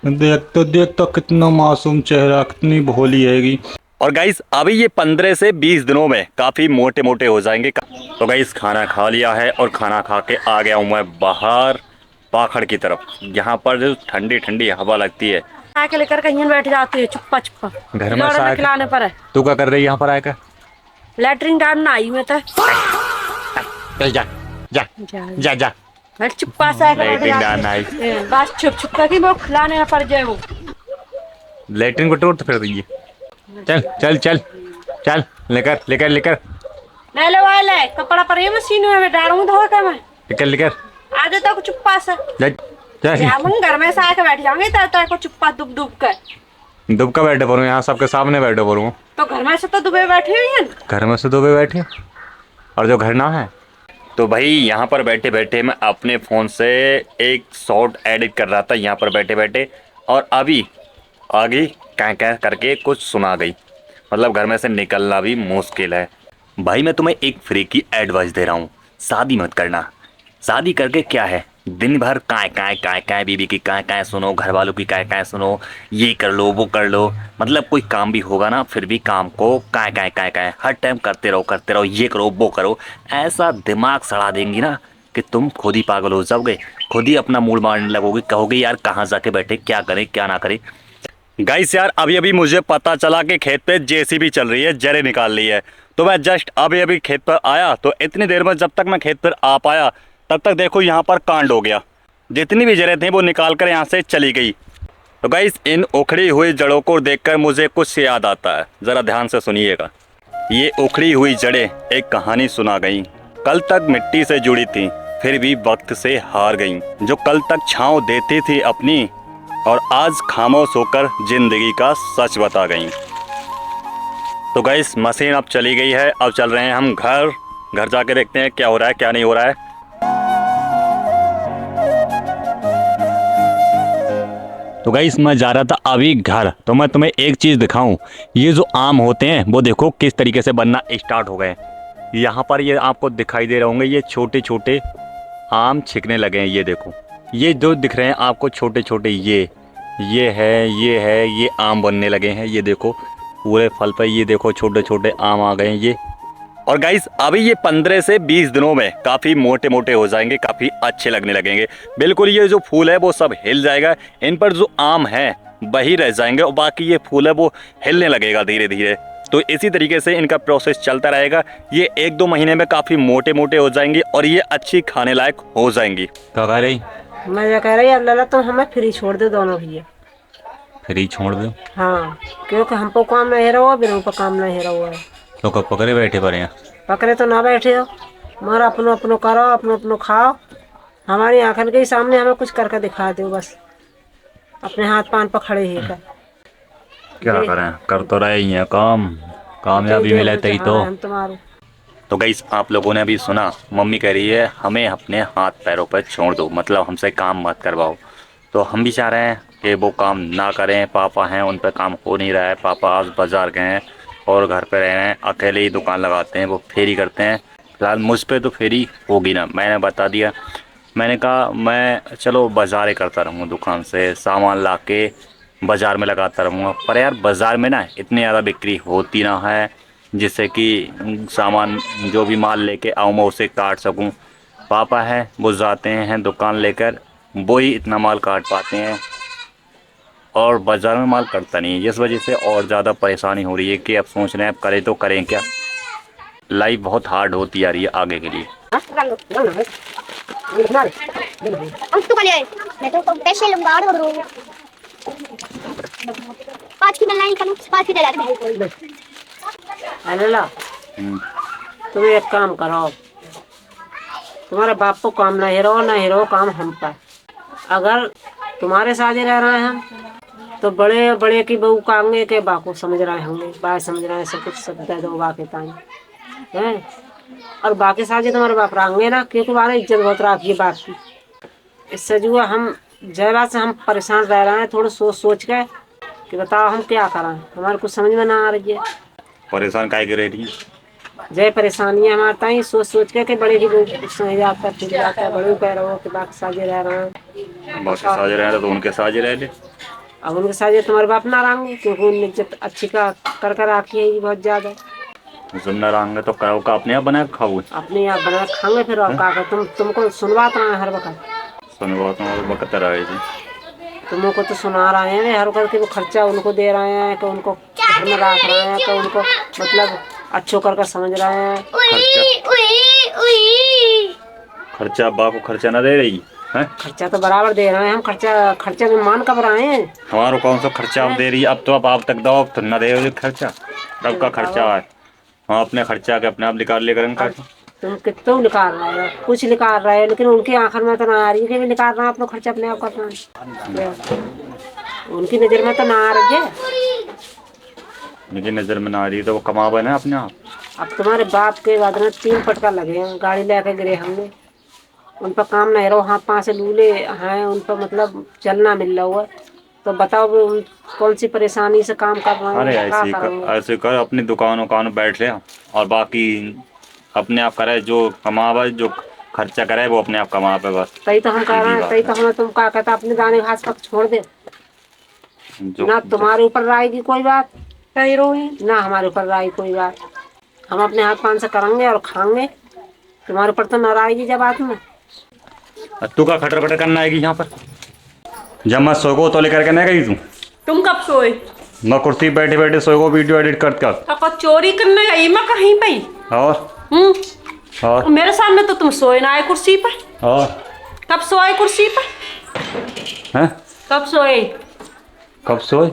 देख तो कितना मासूम चेहरा, कितनी भोली हैगी। और गाइस अभी ये 15 से 20 दिनों में काफ़ी मोटे मोटे हो जाएंगे। तो गाइस खाना खा लिया है और खाना खा के आ गया हूँ मैं बाहर पाखड़ की तरफ। यहाँ पर जो ठंडी ठंडी हवा लगती है। आके लेकर कहीं बैठ जाती है चुप्पा चुप्पा घर में से खिलाने पर है। तू क्या कर रही है यहाँ पर आकर? लैटरिन टाइम ना आई मैं तो चल जा जा जा जा। मैं चुप्पा से आके बैठ लैट्रिन डालना जाती है। बस छुप छुप करके वो खिलाने ना पड़ जाए वो। लैट्रिन को तोड़ तो फिर रही है। चल चल चल चल लेकर लेकर लेकर नहीं ले वाले कपड़ा पर ये मशीन में डालूंगा धो के मैं। लेकर लेकर आ जाता कुछ चुप्पा से। जा हम घर में से आके बैठ जाएंगे तो को चुप्पा दुब दुब कर। दुब का बैठे पड़ू यहाँ सबके सामने बैठे पड़ू। तो घर में से तो दुबे बैठे हुई हैं। घर में से दुबे बैठे और जो घर ना है। तो भाई यहाँ पर बैठे बैठे मैं अपने फ़ोन से एक शॉर्ट एडिट कर रहा था यहाँ पर बैठे बैठे, और अभी आगे क्या करके कुछ सुना गई। मतलब घर में से निकलना भी मुश्किल है। भाई मैं तुम्हें एक फ्री की एडवाइस दे रहा हूँ, शादी मत करना। शादी करके क्या है, दिन भर काय बीबी की काय सुनो, घर वालों की काय सुनो, ये कर लो वो कर लो। मतलब कोई काम भी होगा ना फिर भी काम को काय हर टाइम करते रहो, ये करो वो करो। ऐसा दिमाग सड़ा देंगी ना कि तुम खुद ही पागल हो जाओगे, खुद ही अपना मूड मारने लगोगे, कहोगे यार कहाँ जाके बैठे, क्या करें क्या ना करें। गाइस यार अभी अभी मुझे पता चला कि खेत पे जेसीबी चल रही है, जरे निकाल रही है। तो मैं जस्ट अभी अभी खेत पर आया, तो इतनी देर में जब तक मैं खेत पर आ पाया तब तक देखो यहाँ पर कांड हो गया। जितनी भी जड़ें थी वो निकाल कर यहाँ से चली गई। तो गाइस इन उखड़ी हुई जड़ों को देखकर मुझे कुछ याद आता है, ज़रा ध्यान से सुनिएगा। ये उखड़ी हुई जड़ें एक कहानी सुना गई। कल तक मिट्टी से जुड़ी थी फिर भी वक्त से हार गईं। जो कल तक छाँव देती थी अपनी और आज खामोश होकर जिंदगी का सच बता गईं। तो गाइस मशीन अब चली गई है, अब चल रहे हैं हम घर जाके देखते हैं क्या हो रहा है क्या नहीं हो रहा है। तो गाइस मैं जा रहा था अभी घर, तो मैं तुम्हें एक चीज़ दिखाऊं। ये जो आम होते हैं वो देखो किस तरीके से बनना स्टार्ट हो गए। यहाँ पर ये आपको दिखाई दे रहे होंगे, ये छोटे छोटे आम छिकने लगे हैं। ये देखो ये जो दिख रहे हैं आपको छोटे छोटे, ये है ये आम बनने लगे हैं। ये देखो पूरे फल पर ये देखो छोटे छोटे आम आ गए हैं ये। और गाइस अभी ये 15 से 20 दिनों में काफ़ी मोटे मोटे हो जाएंगे, काफ़ी अच्छे लगने लगेंगे। बिल्कुल ये जो फूल है वो सब हिल जाएगा, इन पर जो आम है वही रह जाएंगे और बाकी ये फूल है वो हिलने लगेगा धीरे धीरे। तो इसी तरीके से इनका प्रोसेस चलता रहेगा। ये 1-2 महीने में काफ़ी मोटे मोटे हो जाएंगी और ये अच्छी खाने लायक हो जाएंगी। क्या कह रही? मैं ये कह रही अब लला तुम हमें फ्री छोड़ दो दोनों भैया। फ्री छोड़ दो? हाँ क्योंकि हमको काम नहीं रहा, बिना पर काम नहीं रहा है। तो कब पकड़े बैठे पड़े हैं? पकड़े तो ना बैठे हो, मगर अपनो अपनो करो, अपनो अपनो खाओ। हमारी आंखन के सामने हमें कुछ करके दिखा दो बस, अपने हाथ पान पर खड़े ही कर। क्या करें, कर तो रहे ही हैं काम, कामयाबी मिले तभी तो। हम तुम्हारे तो गाइस आप लोगों ने अभी सुना, मम्मी कह रही है हमें अपने हाथ पैरों पर छोड़ दो, मतलब हमसे काम मत करवाओ। तो हम भी चाह रहे हैं कि वो काम ना करें। पापा हैं उन पर काम हो नहीं रहा है, पापा आज बाज़ार गए हैं और घर पे रह रहे हैं, अकेले ही दुकान लगाते हैं, वो फेरी करते हैं। फिलहाल मुझ पे तो फेरी होगी ना, मैंने बता दिया। मैंने कहा मैं चलो बाज़ार ही करता रहूँगा, दुकान से सामान ला के बाज़ार में लगाता रहूँगा। पर यार बाज़ार में ना इतनी ज़्यादा बिक्री होती ना है जिससे कि सामान जो भी माल लेके आऊँ मैं उसे काट सकूँ। पापा है वो जाते हैं दुकान लेकर, वो ही इतना माल काट पाते हैं और बाज़ार में माल करता नहीं है। इस वजह से और ज़्यादा परेशानी हो रही है कि अब सोच रहे हैं अब करें तो करें क्या। लाइफ बहुत हार्ड होती जा रही है आगे के लिए। तुम एक काम करो, तुम्हारे बाप को काम ना हीरो काम हम पर। अगर तुम्हारे साथ ही रह रहे हैं हम तो बड़े बड़े की बहू कांगे के बा को समझ रहे होंगे, बा समझ रहे हैं सब कुछ सब दे दो बा के ताई हैं। और बाकी साझे तुम्हारे बाप रांगे ना, क्योंकि हमारा इज्जत बहुत राखी है बाप की। इससे जो है हम जय बात से हम परेशान रह रहे हैं, थोड़ा सोच सोच के कि बताओ हम क्या करें, हमारे कुछ समझ में ना आ रही है। परेशान काहे के रही? जय परेशानी है हमारे ताई, सोच सोच के बड़े की समझ जाता है, बड़े कह रहे हो कि बाकी साझे रह रहे हैं। बाकी साझे रह रहे तो उनके साझे रह ले। अब उनके साथ ये तुम्हारे बाप ना रहेंगे क्योंकि उनने इज्जत अच्छी का कर रखी है ये बहुत ज्यादा। सुनना रहेंगे तो करो का अपने आप बना के खाओगे? अपने यहाँ बना खाओगे फिर और का तुमको सुनवात रहे हैं हर वक्त। सुनवात वक्त रहे जी, तुमको तो सुना रहे हैं हर वक्त कि वो खर्चा उनको दे रहे हैं कि उनको घर में रख रहे हैं कि उनको मतलब अच्छो कर समझ रहे हैं। खर्चा अब्बा को खर्चा ना दे रही है? खर्चा तो बराबर दे रहे हैं हम। खर्चा में मान कब रहे हैं? हमारो कौन सा खर्चा आप दे रही है? अब तो आप तक दो, अब तो ना दे रही खर्चा। रब का खर्चा है, हम अपने खर्चा के अपने आप निकाल ले करेंगे। तुम कितना निकाल रहे हो? कुछ निकाल रहे हो लेकिन उनकी आंखों में तो ना आ रही है कि भी निकाल रहे हैं अपना खर्चा अपने आप करना है। उनकी नजर में तो ना आ रही है। उनकी नजर में ना आ रही तो वो कमावा ना अपने आप। अब तुम्हारे बाप के बाद में 3 पटका लगे हैं, गाड़ी लेके गिरे हमने। उन पर काम नहीं रहो, हाथ पाँव से लूले हैं, उन पर मतलब चलना मिल रहा हुआ। तो बताओ कौन सी परेशानी से काम कर रहे हैं? अरे ऐसे कर अपनी दुकान बैठ ले और बाकी अपने आप करे, जो कमावा जो खर्चा करे वो अपने आप कमा पे बस। तही तो हम कह रहे हैं, तही तो हमें तुम क्या कहता अपने दाने घास पर छोड़ दे। ना तुम्हारे ऊपर राय कोई बात कही रोही, ना हमारे ऊपर राय कोई बात। हम अपने हाथ पान से करेंगे और खाएंगे, तुम्हारे ऊपर तो नाराजगी जब बात में। तू का खटर पटर करना आएगी यहाँ पर? जब मैं सोगो तो लेकर के नहीं गई तुम कब सोए? मैं कुर्सी बैठे बैठे सोगो वीडियो एडिट कर चोरी करने गई मैं कहीं पे। और मेरे सामने तो तुम सोए ना आए कुर्सी पर। और कब सोए कुर्सी पर? हैं? कब सोए? कब सोए?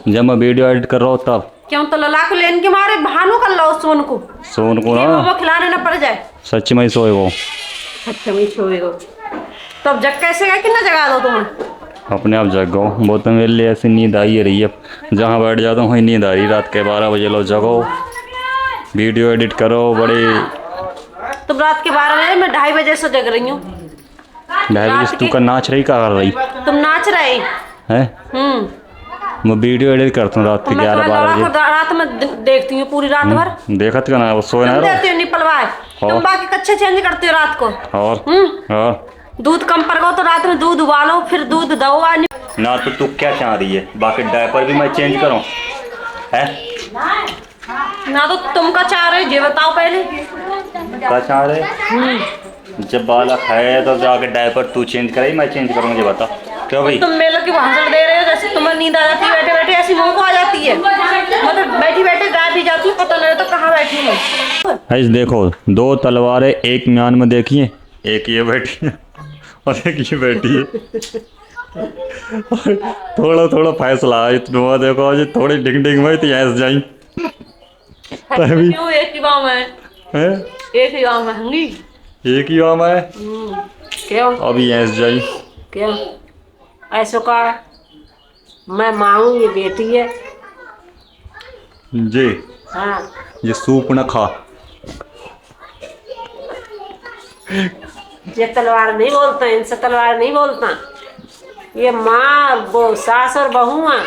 जब मैं वीडियो एडिट कर रहा हूँ तब। क्यों तो लला को लेने के मारे बहानों कर लो सोन को ना वो खिलाने ना पड़ जाए। सच में सोए वो। अच्छा मैं सोए हो तो अब जग कैसे गए? कितना जगा दो तुम? अपने आप जगो, वो तो मेरे लिए ऐसी नींद आई रही है, जहाँ बैठ जाता हूँ वहीं नींद आ रही। रात के 12 बजे लो जगो, वीडियो एडिट करो बड़े। तुम रात के 12 बजे, मैं 2:30 बजे से जग रही हूँ। 2:30 बजे तू का नाच रही, क्या कर रही? तुम नाच रहे हैं? मैं वीडियो एडिट करता हूँ रात के 11-12 बजे। रात में देखती हूँ पूरी रात भर। देखत का ना वो सोए ना देती नहीं पलवाए। तुम बाकी कच्चे चेंज करते हो रात को। और दूध कम पड़ गो तो रात में दूध उबालो, फिर दूध दो। ना तो तू क्या चाह रही है? बाकी डायपर भी मैं चेंज करूँ है? ना तो तुम का चाह रहे ये बताओ पहले। क्या चाह रहे? जब बालक है तो जाके डायपर तू चेंज करे मैं चेंज करूँ, ये बता। क्यों भाई? तुम मेरे की भाषण दे रहे हो जैसे तुम्हें नींद आ जाती है बैठे बैठे, ऐसी मुंह को आ जाती है। मतलब बैठी बैठे गाय भी जाती है, पता नहीं तो कहाँ बैठी हूँ। देखो 2 तलवारें एक म्यान में देखिए, एक ये बैठी है और एक ये बैठी है। थोड़ा थोड़ा फैसला इतना देखो, आज थोड़ी डिंग डिंग में तो ऐस जाई। क्यों एक ही गाँव में है? एक ही गाँव में होंगी, एक ही गाँव है। क्यों अभी ऐस जाई? क्यों ऐसा का? मैं माँ ये बेटी है जी। हाँ ये सूप न खा। ये तलवार नहीं बोलता, इनसे तलवार नहीं बोलता। ये माँ वो सास और बहू है।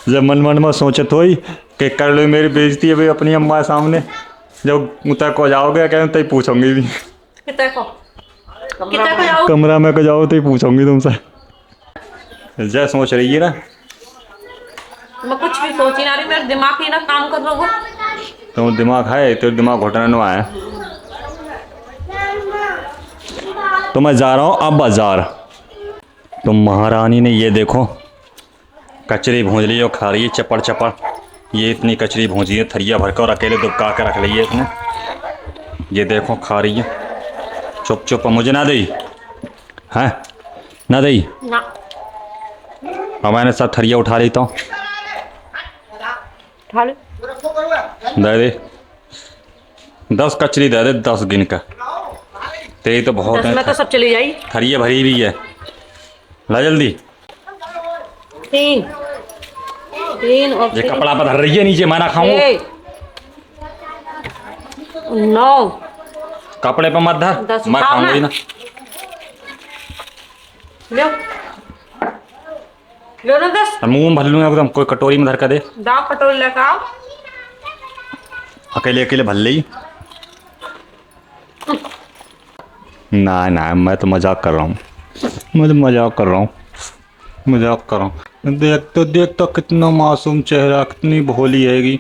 जब मन मन में सोचत होई कि कर लो मेरी बेइज्जती है भाई अपनी अम्मा सामने, जब उतर को जाओगे क्या तय पूछूंगी भी। कितने को जाओ? कमरा में को जाओ तो पूछूंगी तुमसे। जय सोच रही है ना? मैं कुछ भी सोच ही ना रही, मेरा दिमाग ही ना काम कर रहा। तो दिमाग है तो दिमाग घुटने न आया। तो मैं जा रहा हूँ अब बाजार। तो महारानी ने ये देखो कचरी भूंज ली और खा रही है चपड़ चपड़। ये इतनी कचरी भूंजी है थरिया भर कर और अकेले दुबका के रख ली है इसने। ये देखो खा रही है। चुप चुप मुझे ना दी है, ना दी ना। और मैंने सब थरिया उठा लेता हूँ। दे दे 10 कचरी दे दे, 10 गिन का। तेरी तो बहुत है। तो सब चली जाई। थरिया भरी भी है, ला जल्दी। 3 और ये कपड़ा पर धर रही है नीचे, मैं ना खाऊं। 9 कपड़े पर मत धर, 10 मैं खाऊंगी ना। लो ना 10। मुंह में भर लूंगा एकदम। कोई कटोरी में धर कर दे। दाव कटोरी लेकर आओ। अकेले अकेले भर ली। ना ना मैं तो मजाक कर रहा हूँ, मैं तो मजाक कर रहा हूँ। मजाक करो। देख तो कितना मासूम चेहरा, कितनी भोली हैगी।